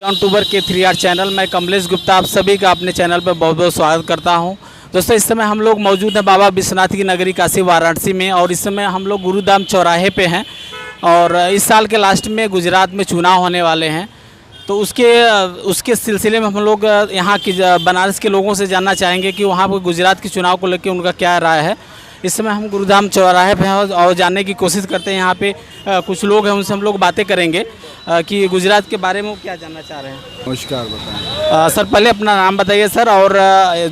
YouTuber के 3R channel. मैं कमलेश गुप्ता आप सभी का अपने चैनल पर बहुत बहुत स्वागत करता हूं। दोस्तों, इस समय हम लोग मौजूद हैं बाबा विश्वनाथ की नगरी काशी वाराणसी में, और इस समय हम लोग गुरुधाम चौराहे पे हैं। और इस साल के लास्ट में गुजरात में चुनाव होने वाले हैं, तो उसके सिलसिले में हम लोग यहाँ की बनारस के लोगों से जानना चाहेंगे कि वहाँ पर गुजरात के चुनाव को लेकर उनका क्या राय है। इस समय हम गुरुधाम चौराहे पे हैं और जानने की कोशिश करते हैं। यहाँ पे कुछ लोग हैं, उनसे हम लोग बातें करेंगे कि गुजरात के बारे में वो क्या जानना चाह रहे हैं। नमस्कार, बताएं। सर, पहले अपना नाम बताइए सर, और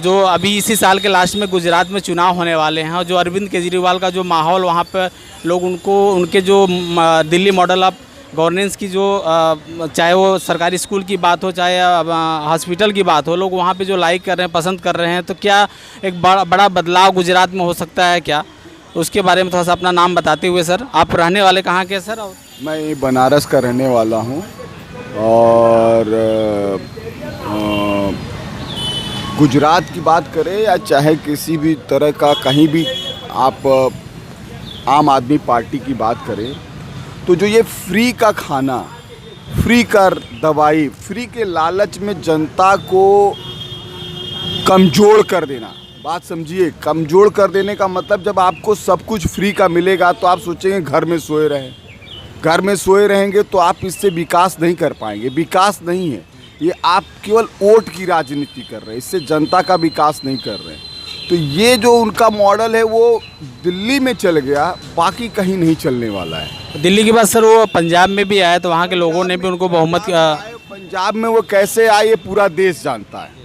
जो अभी इसी साल के लास्ट में गुजरात में चुनाव होने वाले हैं, और जो अरविंद केजरीवाल का जो माहौल वहाँ पर लोग उनके जो दिल्ली मॉडल ऑफ गवर्नेंस की जो चाहे वो सरकारी स्कूल की बात हो, चाहे हॉस्पिटल की बात हो, लोग वहाँ पे जो लाइक कर रहे हैं, पसंद कर रहे हैं, तो क्या एक बड़ा बदलाव गुजरात में हो सकता है क्या? उसके बारे में थोड़ा सा अपना नाम बताते हुए सर। आप रहने वाले कहाँ के सर? और मैं बनारस का रहने वाला हूँ, और गुजरात की बात करें या चाहे किसी भी तरह का कहीं भी आप आम आदमी पार्टी की बात करें, तो जो ये फ्री का खाना, फ्री का दवाई, फ्री के लालच में जनता को कमज़ोर कर देना, बात समझिए। कमज़ोर कर देने का मतलब, जब आपको सब कुछ फ्री का मिलेगा तो आप सोचेंगे घर में सोए रहें। घर में सोए रहेंगे तो आप इससे विकास नहीं कर पाएंगे। विकास नहीं है ये, आप केवल वोट की राजनीति कर रहे हैं, इससे जनता का विकास नहीं कर रहे हैं। तो ये जो उनका मॉडल है वो दिल्ली में चल गया, बाकी कहीं नहीं चलने वाला है। दिल्ली के बाद सर वो पंजाब में भी आया, तो वहाँ के लोगों ने भी उनको बहुमत पंजाब में वो कैसे आए ये पूरा देश जानता है।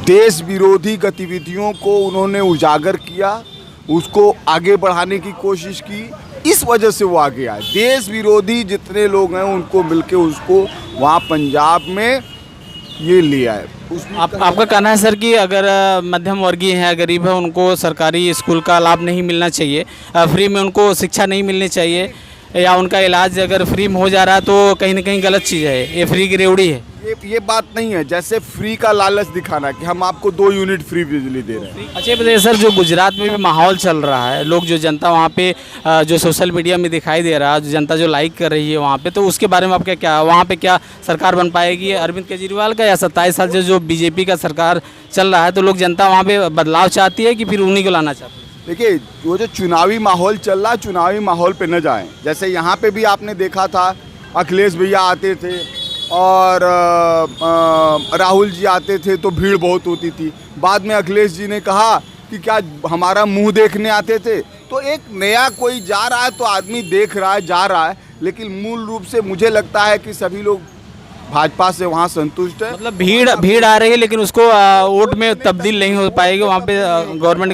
देश विरोधी गतिविधियों को उन्होंने उजागर किया, उसको आगे बढ़ाने की कोशिश की, इस वजह से वो आगे आए। देश विरोधी जितने लोग हैं उनको मिलके उसको वहाँ पंजाब में ये ले आए। आपका कहना है सर कि अगर मध्यम वर्गीय है, गरीब है, उनको सरकारी स्कूल का लाभ नहीं मिलना चाहिए, फ्री में उनको शिक्षा नहीं मिलनी चाहिए, या उनका इलाज अगर फ्री में हो जा रहा है तो कहीं ना कहीं गलत चीज़ है, ये फ्री की रेवड़ी है। ये बात नहीं है। जैसे फ्री का लालच दिखाना कि हम आपको 2 यूनिट फ्री बिजली दे रहे हैं। अच्छा बताइए सर, जो गुजरात में भी माहौल चल रहा है, लोग जो जनता वहाँ पे जो सोशल मीडिया में दिखाई दे रहा है, जो जनता जो लाइक कर रही है वहाँ पे, तो उसके बारे में आपका क्या, वहाँ पे क्या सरकार बन पाएगी अरविंद केजरीवाल का, या 27 साल से जो बीजेपी का सरकार चल रहा है, तो लोग जनता वहाँ पे बदलाव चाहती है कि फिर उन्हीं को लाना चाहती है? देखिए, वो जो चुनावी माहौल चल रहा है, चुनावी माहौल पे न जाएं। जैसे यहाँ पे भी आपने देखा था, अखिलेश भैया आते थे और राहुल जी आते थे तो भीड़ बहुत होती थी। बाद में अखिलेश जी ने कहा कि क्या हमारा मुंह देखने आते थे? तो एक नया कोई जा रहा है तो आदमी देख रहा है, जा रहा है, लेकिन मूल रूप से मुझे लगता है कि सभी लोग भाजपा से वहाँ संतुष्ट है। मतलब भीड़ आ रही है, लेकिन उसको वोट में तब्दील नहीं हो पाएगी, वहाँ पे गवर्नमेंट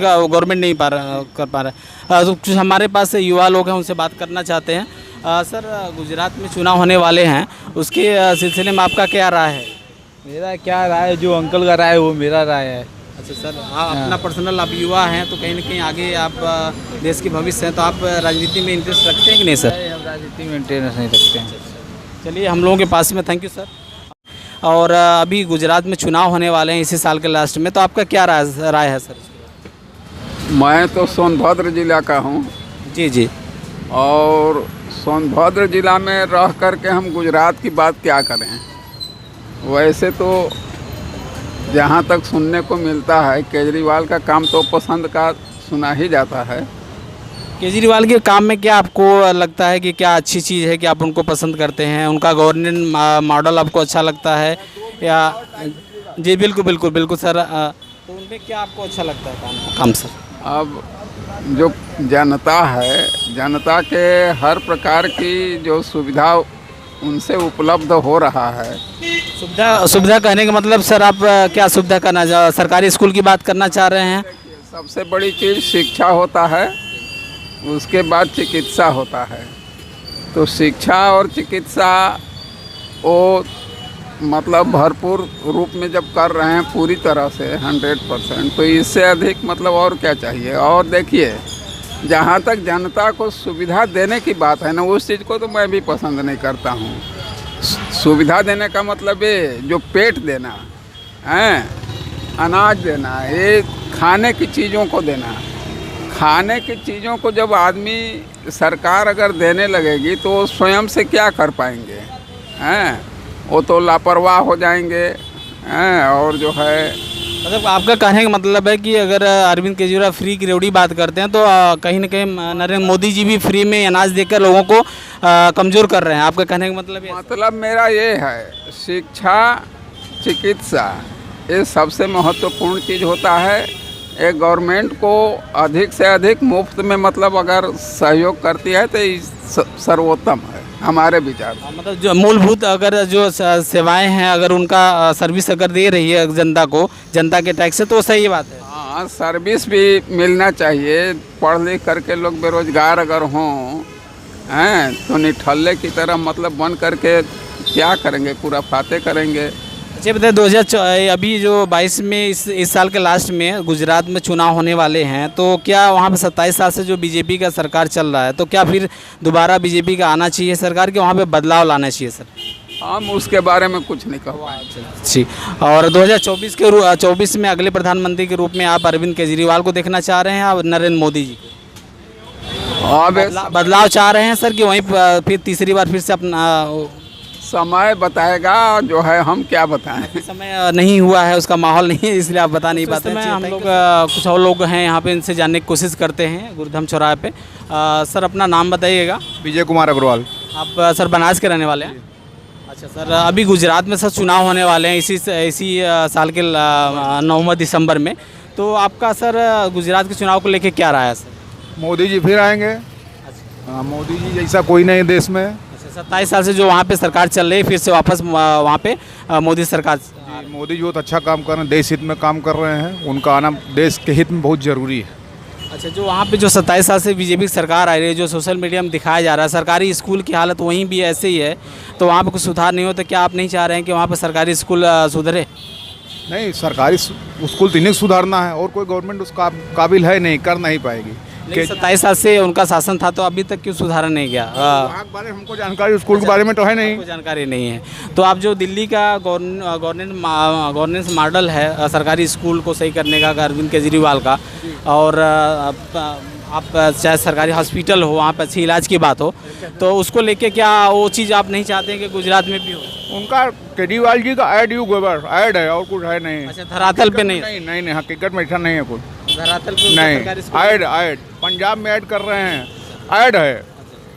नहीं कर पा रहा है। तो कुछ हमारे पास युवा लोग हैं, उनसे बात करना चाहते हैं। सर, गुजरात में चुनाव होने वाले हैं, उसके सिलसिले में आपका क्या राय है? मेरा क्या राय है, जो अंकल का राय है वो मेरा राय है। अच्छा सर, आप अपना पर्सनल, आप युवा हैं तो कहीं ना कहीं आगे आप देश के भविष्य हैं, तो आप राजनीति में इंटरेस्ट रखते हैं कि नहीं सर? हम राजनीति में इंटरेस्ट नहीं रखते हैं। चलिए, हम लोगों के पास में, थैंक यू सर। और अभी गुजरात में चुनाव होने वाले हैं इसी साल के लास्ट में, तो आपका क्या राय है सर? मैं तो सोनभद्र जिला का हूँ। जी जी। और सोनभद्र जिला में रह कर के हम गुजरात की बात क्या करें। वैसे तो जहाँ तक सुनने को मिलता है, केजरीवाल का काम तो पसंद का सुना ही जाता है। केजरीवाल के काम में क्या आपको लगता है कि क्या अच्छी चीज़ है कि आप उनको पसंद करते हैं? उनका गवर्नेंस मॉडल आपको अच्छा लगता है या? जी बिल्कुल सर। तो उनमें क्या आपको अच्छा लगता है काम सर? अब जो जनता है, जनता के हर प्रकार की जो सुविधा उनसे उपलब्ध हो रहा है। सुविधा कहने का मतलब सर, आप क्या सुविधा करना सरकारी स्कूल की बात करना चाह रहे हैं? सबसे बड़ी चीज़ शिक्षा होता है, उसके बाद चिकित्सा होता है। तो शिक्षा और चिकित्सा वो मतलब भरपूर रूप में जब कर रहे हैं पूरी तरह से 100%, तो इससे अधिक मतलब और क्या चाहिए। और देखिए, जहाँ तक जनता को सुविधा देने की बात है ना, उस चीज़ को तो मैं भी पसंद नहीं करता हूँ। सुविधा देने का मतलब ये जो पेट देना है, अनाज देना, ये खाने की चीज़ों को देना। खाने की चीज़ों को जब आदमी, सरकार अगर देने लगेगी तो स्वयं से क्या कर पाएंगे, हैं? वो तो लापरवाह हो जाएंगे हैं। और जो है मतलब आपका कहने का मतलब है कि अगर अरविंद केजरीवाल फ्री की रेवड़ी बात करते हैं तो कहीं ना कहीं नरेंद्र मोदी जी भी फ्री में अनाज देकर लोगों को कमज़ोर कर रहे हैं। आपका कहने का मतलब ये है? मतलब मेरा ये है, शिक्षा चिकित्सा ये सबसे महत्वपूर्ण चीज़ होता है। एक गवर्नमेंट को अधिक से अधिक मुफ्त में मतलब अगर सहयोग करती है तो ये सर्वोत्तम है हमारे विचार से। मतलब जो मूलभूत अगर जो सेवाएं हैं अगर उनका सर्विस अगर दे रही है जनता को, जनता के टैक्स से, तो सही बात है। हाँ, सर्विस भी मिलना चाहिए। पढ़ लिख करके लोग बेरोजगार अगर हों हैं तो निठल्ले की तरह मतलब बन करके क्या करेंगे, पूरा फाते करेंगे। अच्छा बताइए, 2024 अभी जो 22 में इस साल के लास्ट में गुजरात में चुनाव होने वाले हैं, तो क्या वहाँ पे 27 साल से जो बीजेपी का सरकार चल रहा है, तो क्या फिर दोबारा बीजेपी का आना चाहिए सरकार के, वहाँ पे बदलाव लाना चाहिए सर? हम उसके बारे में कुछ नहीं कह पाएंगे। जी, और 2024 में अगले प्रधानमंत्री के रूप में आप अरविंद केजरीवाल को देखना चाह रहे हैं या नरेंद्र मोदी जी को? अब बदलाव चाह रहे हैं सर कि वहीं फिर तीसरी बार फिर से अपना समय बताएगा जो है, हम क्या बताएं। समय नहीं हुआ है, उसका माहौल नहीं है, इसलिए आप बता नहीं पाते हैं। हम लोग कुछ और लोग हैं यहाँ पे, इनसे जानने की कोशिश करते हैं गुरुधाम चौराहे पे। सर अपना नाम बताइएगा। विजय कुमार अग्रवाल। आप सर बनारस के रहने वाले हैं? अच्छा सर, अभी गुजरात में सर चुनाव होने वाले हैं इसी साल के 9 दिसंबर में, तो आपका सर गुजरात के चुनाव को लेके क्या राय है सर? मोदी जी फिर आएंगे। हाँ, मोदी जी जैसा कोई नहीं देश में। 27 साल से जो वहाँ पे सरकार चल रही है, फिर से वापस वहाँ पे मोदी सरकार। मोदी जी बहुत अच्छा काम कर रहे हैं, देश हित में काम कर रहे हैं। उनका आना देश के हित में बहुत ज़रूरी है। अच्छा, जो वहाँ पे जो 27 साल से बीजेपी की सरकार आ रही है, जो सोशल मीडिया में दिखाया जा रहा है, सरकारी स्कूल की हालत वहीं भी ऐसे ही है, तो वहाँ पे कुछ सुधार नहीं होता? क्या आप नहीं चाह रहे हैं कि वहाँ पे सरकारी स्कूल सुधरे? नहीं, सरकारी स्कूल तो इन्हें सुधारना है और कोई गवर्नमेंट उसका काबिल है नहीं, कर नहीं पाएगी। 27 साल से उनका शासन था, तो अभी तक क्यों सुधारा नहीं गया? बारे हमको जानकारी स्कूल के बारे में तो है नहीं। कोई जानकारी नहीं है। तो आप जो दिल्ली का गवर्नेंस मॉडल है सरकारी स्कूल को सही करने का अरविंद केजरीवाल का, और आप चाहे सरकारी हॉस्पिटल हो, वहाँ पर अच्छी इलाज की बात हो, तो उसको लेके क्या वो चीज़ आप नहीं चाहते हैं कि गुजरात में भी हो? उनका केजरीवाल जी का ऐड ऐड है और कुछ है नहीं। अच्छा, धरातल पे नहीं? नहीं, हकीकत में ऐसा नहीं है कुछ। धरातल पे नहीं, ऐड पंजाब में ऐड कर रहे हैं, ऐड है।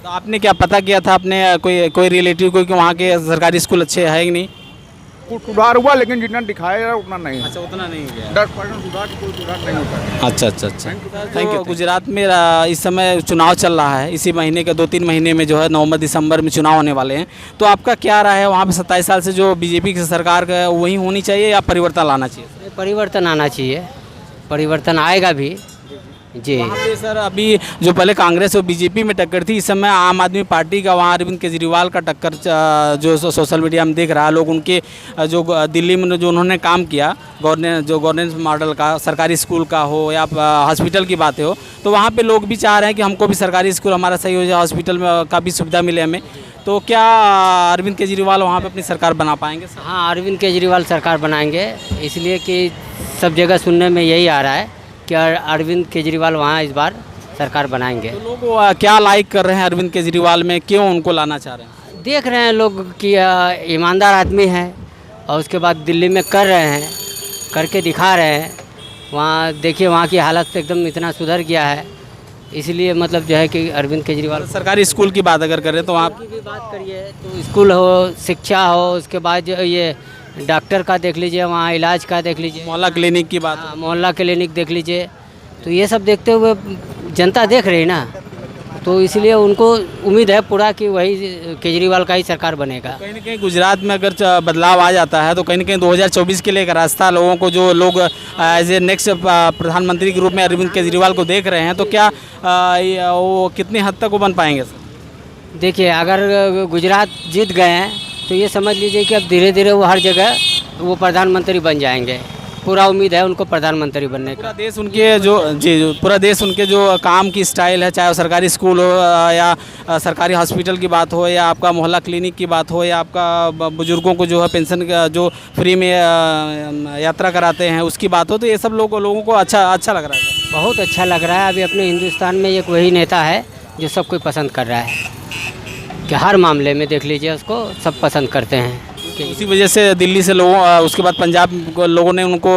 तो आपने क्या पता किया था अपने कोई रिलेटिव को कि वहाँ के सरकारी स्कूल अच्छे है कि नहीं? कुछ सुधार हुआ, लेकिन जितना दिखाया उतना नहीं है। अच्छा, उतना नहीं गया। 10% सुधार, कोई सुधार नहीं होता है। अच्छा, थैंक यू। गुजरात में इस समय चुनाव चल रहा है, इसी महीने के 2-3 महीने में जो है 9 दिसंबर में चुनाव होने वाले हैं, तो आपका क्या राय है? वहाँ पे 27 साल से जो बीजेपी की सरकार का वही होनी चाहिए या परिवर्तन लाना चाहिए? परिवर्तन आना चाहिए, परिवर्तन आएगा भी जी। वहाँ पे सर अभी जो पहले कांग्रेस और बीजेपी में टक्कर थी, इस समय आम आदमी पार्टी का वहाँ अरविंद केजरीवाल का टक्कर जो सोशल मीडिया में देख रहा है लोग, उनके जो दिल्ली में जो उन्होंने काम किया गवर्नेंस मॉडल का, सरकारी स्कूल का हो या हॉस्पिटल की बातें हो, तो वहाँ पे लोग भी चाह रहे हैं कि हमको भी सरकारी स्कूल हमारा सही हो जाए, हॉस्पिटल में का भी सुविधा मिले हमें। तो क्या अरविंद केजरीवाल वहाँ पे अपनी सरकार बना पाएंगे सर? हाँ, अरविंद केजरीवाल सरकार बनाएंगे, इसलिए कि सब जगह सुनने में यही आ रहा है कि अरविंद केजरीवाल वहाँ इस बार सरकार बनाएंगे। तो लोग क्या लाइक कर रहे हैं अरविंद केजरीवाल में, क्यों उनको लाना चाह रहे हैं? देख रहे हैं लोग कि ईमानदार आदमी है, और उसके बाद दिल्ली में कर रहे हैं, करके दिखा रहे हैं। वहाँ देखिए, वहाँ की हालत एकदम इतना सुधर गया है, इसलिए मतलब जो है कि अरविंद केजरीवाल। सरकारी स्कूल की बात अगर करें तो आप की भी बात करिए तो स्कूल हो, शिक्षा हो, उसके बाद जो ये डॉक्टर का देख लीजिए, वहाँ इलाज का देख लीजिए, मोहल्ला क्लिनिक की बात। हाँ, मोहल्ला क्लिनिक देख लीजिए, तो ये सब देखते हुए जनता देख रही ना, तो इसलिए उनको उम्मीद है पूरा कि वही केजरीवाल का ही सरकार बनेगा। कहीं ना कहीं गुजरात में अगर बदलाव आ जाता है तो कहीं ना कहीं 2024 के लिए एक रास्ता लोगों को, जो लोग एज ए नेक्स्ट प्रधानमंत्री के रूप में अरविंद केजरीवाल को देख रहे हैं, तो क्या वो कितनी हद तक वो बन पाएंगे सर? देखिए, अगर गुजरात जीत गए हैं तो ये समझ लीजिए कि अब धीरे धीरे वो हर जगह वो प्रधानमंत्री बन जाएंगे। पूरा उम्मीद है उनको प्रधानमंत्री बनने का। पूरा देश उनके पूरा देश उनके जो काम की स्टाइल है, चाहे वो सरकारी स्कूल हो या सरकारी हॉस्पिटल की बात हो, या आपका मोहल्ला क्लिनिक की बात हो, या आपका बुजुर्गों को जो है पेंशन जो फ्री में यात्रा कराते हैं उसकी बात हो, तो ये सब लोगों को अच्छा लग रहा है। बहुत अच्छा लग रहा है। अभी अपने हिंदुस्तान में एक वही नेता है जो सब कोई पसंद कर रहा है, कि हर मामले में देख लीजिए उसको सब पसंद करते हैं। उसी वजह से दिल्ली से लोगों उसके बाद पंजाब लोगों ने उनको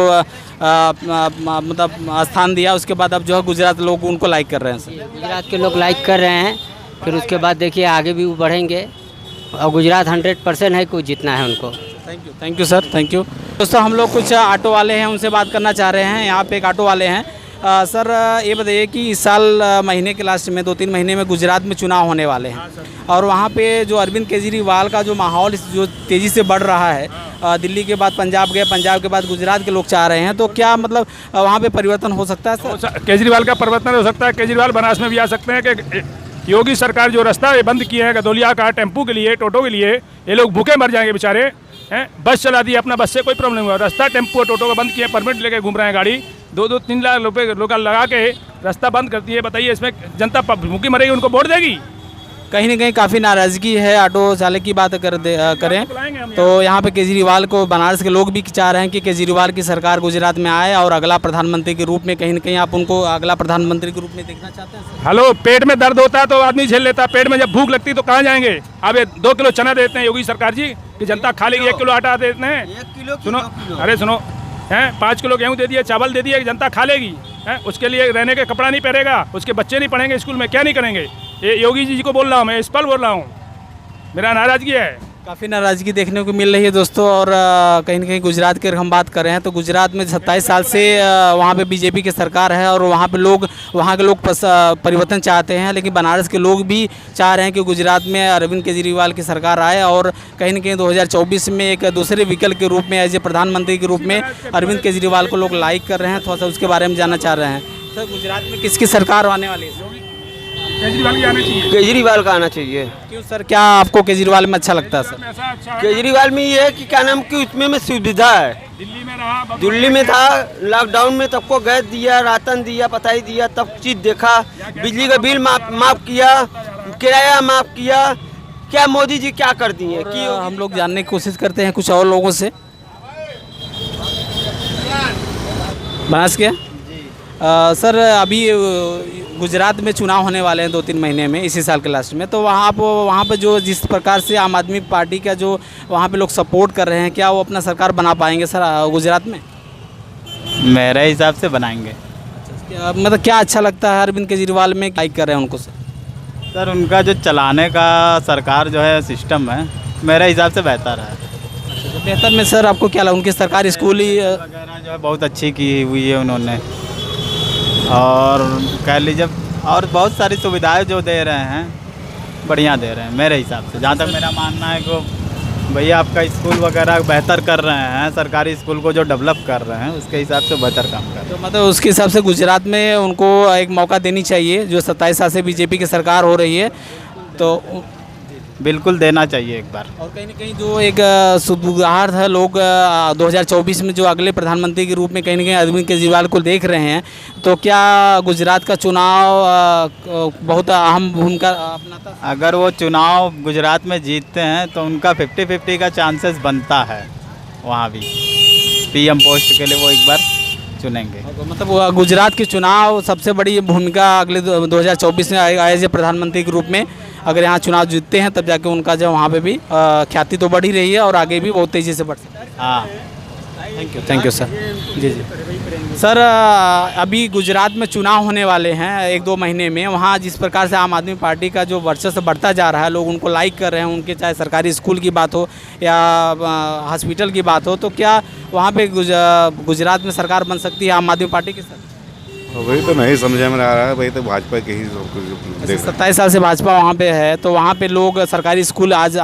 मतलब स्थान दिया, उसके बाद अब जो है गुजरात लोग उनको लाइक कर रहे हैं सर। गुजरात के लोग लाइक कर रहे हैं, फिर उसके बाद देखिए आगे भी वो बढ़ेंगे और गुजरात 100% है कि जितना है उनको। Thank you sir, thank you. दोस्तों हम लोग कुछ ऑटो वाले हैं, उनसे बात करना चाह रहे हैं। यहाँ पे एक ऑटो वाले हैं। सर ये बताइए कि इस साल महीने के लास्ट में 2-3 महीने में गुजरात में चुनाव होने वाले हैं और वहाँ पे जो अरविंद केजरीवाल का जो माहौल जो तेज़ी से बढ़ रहा है, दिल्ली के बाद पंजाब गए, पंजाब के बाद गुजरात के लोग चाह रहे हैं, तो क्या मतलब वहाँ पे परिवर्तन हो सकता है सर? केजरीवाल का परिवर्तन हो सकता है। केजरीवाल बनारस में भी आ सकते हैं कि योगी सरकार जो रास्ता ये बंद किए हैं गदौलिया का, टेम्पू के लिए, टोटो के लिए, ये लोग भूखे मर जाएंगे बेचारे हैं। बस चला दी अपना, बस से कोई प्रॉब्लम हुआ, रास्ता टेम्पू और टोटो का बंद किया, परमिट लेके घूम रहे हैं गाड़ी, 2-3 लाख रुपए लोग लगा के रास्ता बंद करती है। बताइए इसमें जनता भूखी मरेगी, उनको वोट देगी? कहीं ना कहीं काफ़ी नाराज़गी है। ऑटो चालक की बात करें तो यहाँ पे केजरीवाल को बनारस के लोग भी चाह रहे हैं कि केजरीवाल की सरकार गुजरात में आए और अगला प्रधानमंत्री के रूप में कहीं ना कहीं आप उनको अगला प्रधानमंत्री के रूप में देखना चाहते हैं? हेलो, पेट में दर्द होता है तो आदमी झेल लेता है, पेट में जब भूख लगती है तो कहाँ जाएंगे? अब 2 किलो चना देते हैं योगी सरकार जी कि जनता खा लेगी, 1 किलो आटा देते हैं, 1 किलो सुनो, अरे सुनो हैं, 5 किलो गेहूँ दे दिया, चावल दे दिया, जनता खा लेगी हैं, उसके लिए रहने के कपड़ा नहीं पहनेगा, उसके बच्चे नहीं पढ़ेंगे स्कूल में, क्या नहीं करेंगे? ये योगी जी को बोल रहा हूँ मैं, इस पर बोल रहा हूँ, मेरा नाराज़गी है। काफ़ी नाराज़गी देखने को मिल रही है दोस्तों। और कहीं ना कहीं गुजरात की अगर हम बात कर रहे हैं तो गुजरात में 27 साल से वहाँ पे बीजेपी की सरकार है और वहाँ के लोग परिवर्तन चाहते हैं, लेकिन बनारस के लोग भी चाह रहे हैं कि गुजरात में अरविंद केजरीवाल की सरकार आए और कहीं ना कहीं 2024 में एक दूसरे विकल्प के रूप में एज ए प्रधानमंत्री के रूप में अरविंद केजरीवाल को लोग लाइक कर रहे हैं। थोड़ा सा उसके बारे में जानना चाह रहे हैं। सर गुजरात में किसकी सरकार आने वाली है? केजरीवाल आना चाहिए। केजरीवाल का आना चाहिए। क्यों सर, क्या आपको केजरीवाल में अच्छा लगता है सर? केजरीवाल में ये है कि क्या नाम की उसमें में सुविधा है। दिल्ली में रहा, दिल्ली में था, लॉकडाउन में सबको गैस दिया, राशन दिया, पताई दिया, तब चीज देखा, बिजली का बिल माफ किया, किराया माफ किया। क्या मोदी जी क्या कर दिए कि हम लोग जानने की कोशिश करते हैं कुछ और लोगों से। बनास क्या सर, अभी गुजरात में चुनाव होने वाले हैं 2-3 महीने में, इसी साल के लास्ट में, तो वहाँ पे जो जिस प्रकार से आम आदमी पार्टी का जो वहाँ पे लोग सपोर्ट कर रहे हैं, क्या वो अपना सरकार बना पाएंगे सर गुजरात में? मेरे हिसाब से बनाएंगे। मतलब क्या अच्छा लगता है अरविंद केजरीवाल में, लाइक कर रहे हैं उनको सर उनका जो चलाने का सरकार जो है सिस्टम है, मेरे हिसाब से बेहतर है। बेहतर में सर आपको क्या लगा? उनकी सरकारी स्कूल ही वगैरह जो है बहुत अच्छी की हुई है उन्होंने, और कह लीजिए और बहुत सारी सुविधाएं जो दे रहे हैं बढ़िया दे रहे हैं मेरे हिसाब से। जहाँ तक मेरा मानना है कि भैया आपका स्कूल वगैरह बेहतर कर रहे हैं, सरकारी स्कूल को जो डेवलप कर रहे हैं उसके हिसाब से बेहतर काम कर रहे हैं। तो मतलब उसके हिसाब से गुजरात में उनको एक मौका देनी चाहिए। जो 27 साल से बीजेपी की सरकार हो रही है तो बिल्कुल देना चाहिए एक बार। और कहीं ना कहीं जो एक सुधार है, लोग 2024 में जो अगले प्रधानमंत्री के रूप में कहीं ना कहीं अरविंद केजरीवाल को देख रहे हैं, तो क्या गुजरात का चुनाव बहुत अहम भूमिका अपनाता है? अगर वो चुनाव गुजरात में जीतते हैं तो उनका 50-50 का चांसेस बनता है, वहाँ भी पीएम पोस्ट के लिए वो एक बार चुनेंगे। मतलब गुजरात के चुनाव सबसे बड़ी भूमिका अगले 2024 में एज ए प्रधानमंत्री के रूप में अगर यहाँ चुनाव जीतते हैं तब जाके उनका जो वहाँ पे भी ख्याति तो बढ़ ही रही है और आगे भी बहुत तेज़ी से बढ़ सकता है। हाँ, थैंक यू सर। जी सर, अभी गुजरात में चुनाव होने वाले हैं 1-2 महीने में। वहाँ जिस प्रकार से आम आदमी पार्टी का जो वर्चस्व बढ़ता जा रहा है, लोग उनको लाइक कर रहे हैं, उनके चाहे सरकारी स्कूल की बात हो या हॉस्पिटल की बात हो, तो क्या वहाँ पे गुजरात में सरकार बन सकती है आम आदमी पार्टी के साथ? वही तो नहीं समझ में आ रहा है, वही तो भाजपा के ही 27 साल से भाजपा वहाँ पे है, तो वहाँ पे लोग सरकारी स्कूल आज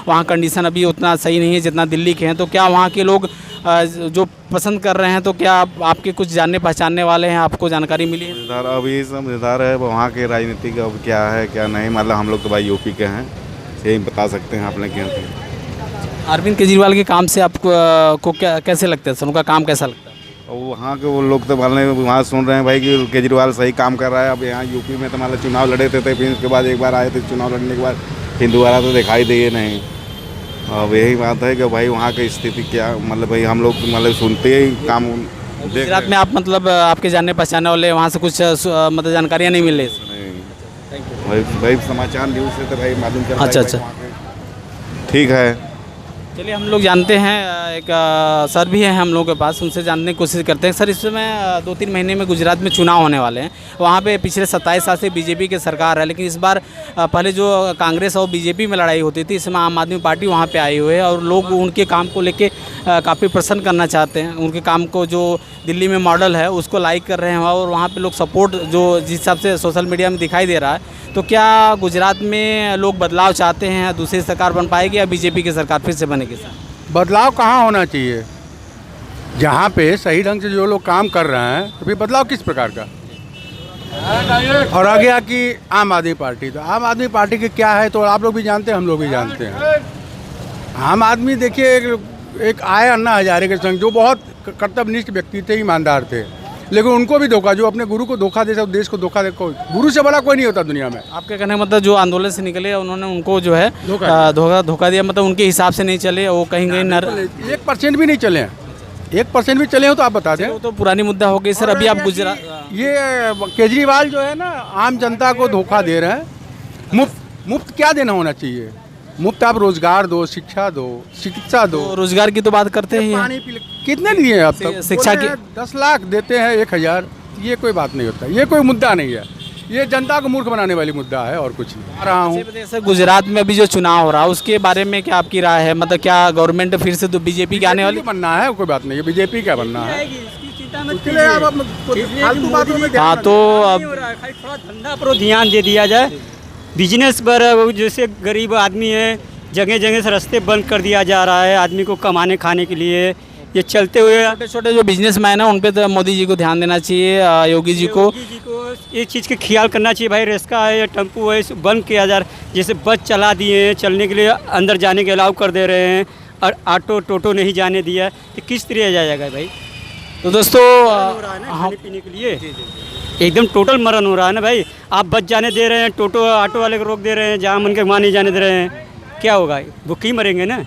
वहाँ कंडीशन अभी उतना सही नहीं है जितना दिल्ली के हैं, तो क्या वहाँ के लोग जो पसंद कर रहे हैं, तो क्या आपके कुछ जानने पहचानने वाले हैं, आपको जानकारी मिली है? अभी समझदार है वहाँ के राजनीतिक अब क्या है क्या नहीं, मतलब हम लोग तो भाई यूपी के हैं, यही बता सकते हैं आपने क्या। अरविंद केजरीवाल के काम से आपको क्या कैसे लगता है सर, उनका काम कैसा लगता है? और वहाँ के वो लोग तो मान वहाँ सुन रहे हैं भाई कि केजरीवाल सही काम कर रहा है। अब यहाँ यूपी में तो मान चुनाव लड़े थे, फिर उसके बाद एक बार आए थे, चुनाव लड़ने के बाद फिर दोबारा तो दिखाई दिए नहीं। अब यही बात है कि भाई वहाँ की स्थिति क्या, मतलब भाई हम लोग मतलब सुनते ही काम गुजरात में आप मतलब आपके जानने पहचानने वाले वहाँ से कुछ मतलब जानकारियाँ नहीं मिल रही? भाई समाचार न्यूज़ से तो भाई मालूम चल रहा है। अच्छा। ठीक है, चलिए हम लोग जानते हैं एक सर भी हैं हम लोग के पास, उनसे जानने की कोशिश करते हैं। सर, इस समय 2-3 महीने में गुजरात में चुनाव होने वाले हैं। वहाँ पे पिछले 27 साल से बीजेपी की सरकार है, लेकिन इस बार पहले जो कांग्रेस और बीजेपी में लड़ाई होती थी, इस समय आम आदमी पार्टी वहाँ पे आई हुई है और लोग उनके काम को लेके काफ़ी प्रसन्न करना चाहते हैं। उनके काम को जो दिल्ली में मॉडल है उसको लाइक कर रहे हैं और वहाँ पे लोग सपोर्ट जो जिस हिसाब से सोशल मीडिया में दिखाई दे रहा है। तो क्या गुजरात में लोग बदलाव चाहते हैं, दूसरी सरकार बन पाएगी या बीजेपी की सरकार फिर से बनेगी? सर, बदलाव कहाँ होना चाहिए? जहाँ पे सही ढंग से जो लोग काम कर रहे हैं, तो फिर बदलाव किस प्रकार का? और आ गया कि आम आदमी पार्टी, तो आम आदमी पार्टी के क्या है तो आप लोग भी जानते हैं, हम लोग भी जानते हैं। आम आदमी देखिए एक आए अन्ना हजारे के संग, जो बहुत कर्तव्यनिष्ठ व्यक्ति थे, ईमानदार थे, लेकिन उनको भी धोखा, जो अपने गुरु को धोखा दे, देश को धोखा दे, गुरु से बड़ा कोई नहीं होता दुनिया में। आपके कहने का मतलब जो आंदोलन से निकले उन्होंने उनको जो है धोखा दिया, मतलब उनके हिसाब से नहीं चले, वो कहीं 1% भी नहीं चले हैं। 1% भी चले हो तो आप बता दें। वो तो पुरानी मुद्दा हो गई सर। अभी आप गुजरात, ये केजरीवाल जो है ना, आम जनता को धोखा दे रहे हैं। मुफ्त क्या देना होना चाहिए? मुफ्त आप रोजगार दो, शिक्षा दो, चिकित्सा दो। तो रोजगार की तो बात करते हैं। पानी पी कितने दिए अब तक? शिक्षा की 10 लाख देते हैं, 1000। ये कोई बात नहीं होता, ये कोई मुद्दा नहीं है। ये जनता को मूर्ख बनाने वाली मुद्दा है और कुछ नहीं। आ रहा हूँ जैसे गुजरात में अभी जो चुनाव हो रहा है उसके बारे में क्या आपकी राय है? मतलब क्या गवर्नमेंट फिर से तो बीजेपी की आने वाली? बनना है, कोई बात नहीं है, बीजेपी क्या बनना है। हाँ, तो अब थोड़ा धंधा पर ध्यान दे दिया जाए, बिजनेस पर। जैसे गरीब आदमी है, जगह जगह से रास्ते बंद कर दिया जा रहा है आदमी को कमाने खाने के लिए। ये चलते हुए छोटे छोटे जो बिजनेसमैन है उन पे तो मोदी जी को ध्यान देना चाहिए, योगी जी को एक चीज़ का ख्याल करना चाहिए। भाई रिक्शा है या टेम्पू है, इसे बंद किया जा रहा है। जैसे बस चला दिए हैं, चलने के लिए अंदर जाने के अलाउ कर दे रहे हैं, और ऑटो टोटो नहीं जाने दिया, तो किस तरह जाएगा भाई? तो दोस्तों खाने पीने के लिए एकदम टोटल मरण हो रहा है ना भाई। आप बस जाने दे रहे हैं, ऑटो वाले को रोक दे रहे हैं, जहाँ मन के वहाँ नहीं जाने दे रहे हैं, क्या होगा? वो ही मरेंगे ना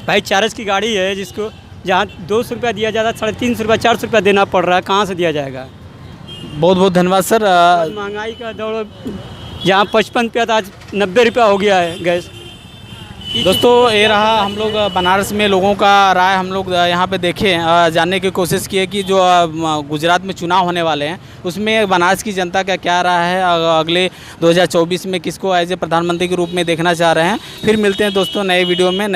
भाई। 4 की गाड़ी है जिसको जहाँ 200 रुपया दिया जाता है, 350 रुपया 400 रुपया देना पड़ रहा है, कहाँ से दिया जाएगा? बहुत बहुत धन्यवाद सर। महंगाई का दौर, जहाँ 55 रुपया था आज 90 रुपया हो गया है गैस। दोस्तों, ये रहा हम लोग बनारस में लोगों का राय हम लोग यहाँ पे देखें, जानने की कोशिश की है कि जो गुजरात में चुनाव होने वाले हैं उसमें बनारस की जनता का क्या राय है, अगले 2024 में किसको एज ए प्रधानमंत्री के रूप में देखना चाह रहे हैं। फिर मिलते हैं दोस्तों नए वीडियो में।